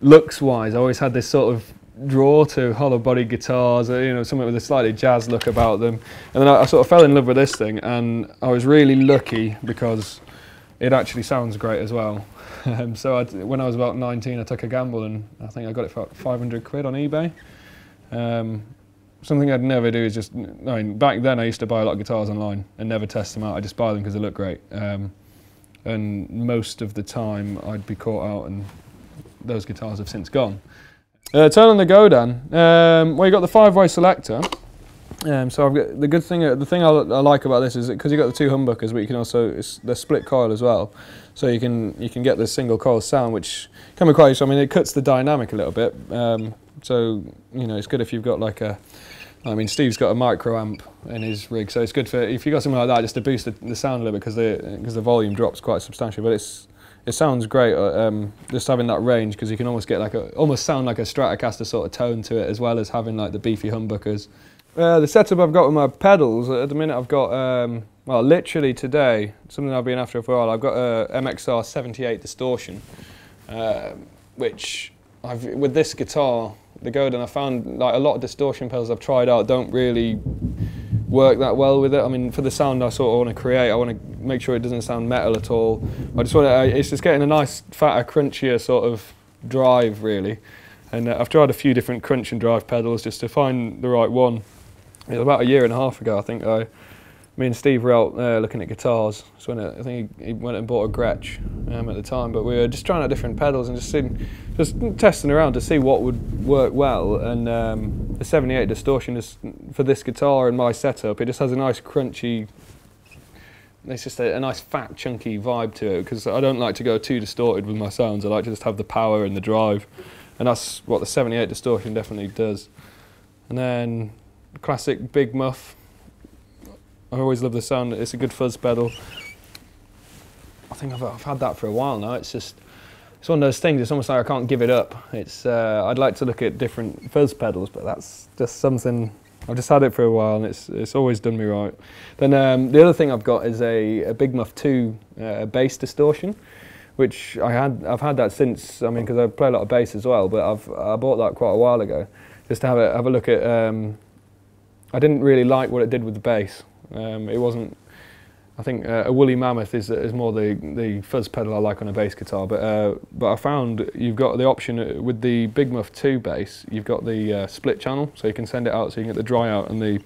looks-wise, I always had this sort of draw to hollow-bodied guitars, you know, something with a slightly jazz look about them. And then I sort of fell in love with this thing, and I was really lucky because it actually sounds great as well. So when I was about 19, I took a gamble, and I think I got it for 500 quid on eBay. Something I'd never do is just, I mean, back then I used to buy a lot of guitars online and never test them out. I just buy them because they look great. And most of the time I'd be caught out, and those guitars have since gone. Turn on the Godin. Well, you got the 5-way selector. So I've got the thing I like about this is because you got the 2 humbuckers, but you can also they're split coil as well. So you can get the single coil sound, which can be quite useful. I mean, it cuts the dynamic a little bit. So you know, it's good if you've got like a. I mean, Steve's got a micro amp in his rig, so it's good for if you got something like that just to boost the sound a little bit because the volume drops quite substantially. But it sounds great just having that range, because you can almost get like almost sound like a Stratocaster sort of tone to it, as well as having like the beefy humbuckers. The setup I've got with my pedals at the minute, I've got well, literally today, something I've been after for a while. I've got a MXR 78 distortion, which with this guitar, the Godin, I found like a lot of distortion pedals I've tried out don't really work that well with it. I mean, for the sound I sort of want to create, I want to make sure it doesn't sound metal at all. I just want to, it's just getting a nice, fatter, crunchier sort of drive, really. And I've tried a few different crunch and drive pedals just to find the right one. It was about a year and a half ago, I think, me and Steve were out looking at guitars. So I think he went and bought a Gretsch at the time, but we were just trying out different pedals and just testing around to see what would work well. And the 78 distortion is for this guitar and my setup. It just has a nice crunchy. It's just a nice fat chunky vibe to it, because I don't like to go too distorted with my sounds. I like to just have the power and the drive, and that's what the 78 distortion definitely does. And then classic big muff. I always love the sound. It's a good fuzz pedal. I think I've had that for a while now. It's one of those things. It's almost like I can't give it up. I'd like to look at different fuzz pedals, but that's just something. I've just had it for a while, and it's always done me right. Then the other thing I've got is a Big Muff 2 bass distortion, which I've had that since. I mean, because I play a lot of bass as well, but I bought that quite a while ago, just to have a look at. I didn't really like what it did with the bass. It wasn't. I think a Woolly Mammoth is more the fuzz pedal I like on a bass guitar, but I found you've got the option with the Big Muff 2 bass. You've got the split channel, so you can send it out, so you can get the dry out and the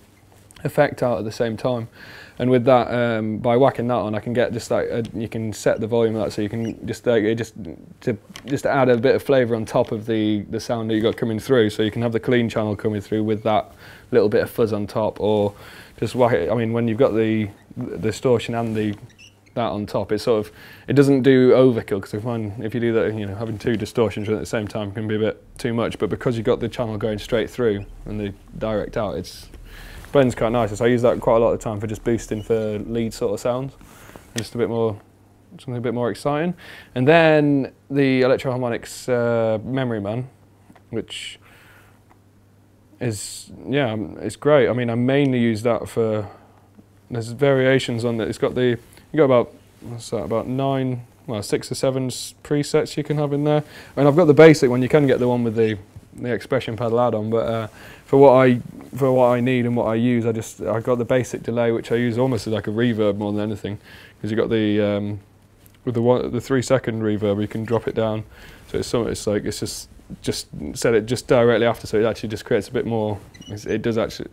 effect out at the same time. And with that, by whacking that on, I can get just like you can set the volume of that, so you can just to add a bit of flavour on top of the sound that you got coming through. So you can have the clean channel coming through with that little bit of fuzz on top, or just whack it. I mean, when you've got the distortion and that on top, it doesn't do overkill, because I find if you do that, you know, having 2 distortions at the same time can be a bit too much. But because you've got the channel going straight through and the direct out, it blends quite nice. So I use that quite a lot of the time for just boosting for lead sort of sounds, and just something a bit more exciting. And then the Electro Harmonix Memory Man, which it's great. I mean, I mainly use that for. There's variations on it. You got about 6 or 7 presets you can have in there. I mean, I've got the basic one. You can get the one with the expression pedal add-on, but for what I need and what I use, I've got the basic delay, which I use almost as like a reverb more than anything, because you got the with the 3-second reverb, you can drop it down, so it's just set it just directly after, so it actually just creates a bit more. It does actually.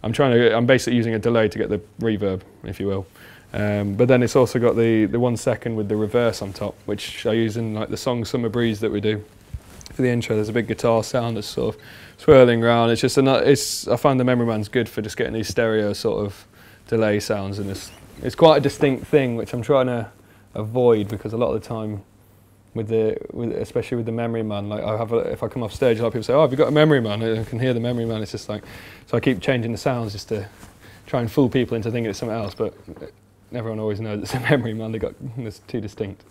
I'm basically using a delay to get the reverb, if you will. But then it's also got the 1 second with the reverse on top, which I use in like the song Summer Breeze that we do for the intro. There's a big guitar sound that's sort of swirling around. It's just I find the Memory Man's good for just getting these stereo sort of delay sounds, and it's quite a distinct thing, which I'm trying to avoid, because a lot of the time especially with the Memory Man, like if I come off stage, a lot of people say, "Oh, have you got a Memory Man?" I can hear the Memory Man. It's just like, so I keep changing the sounds just to try and fool people into thinking it's something else, but everyone always knows it's a Memory Man. It's too distinct.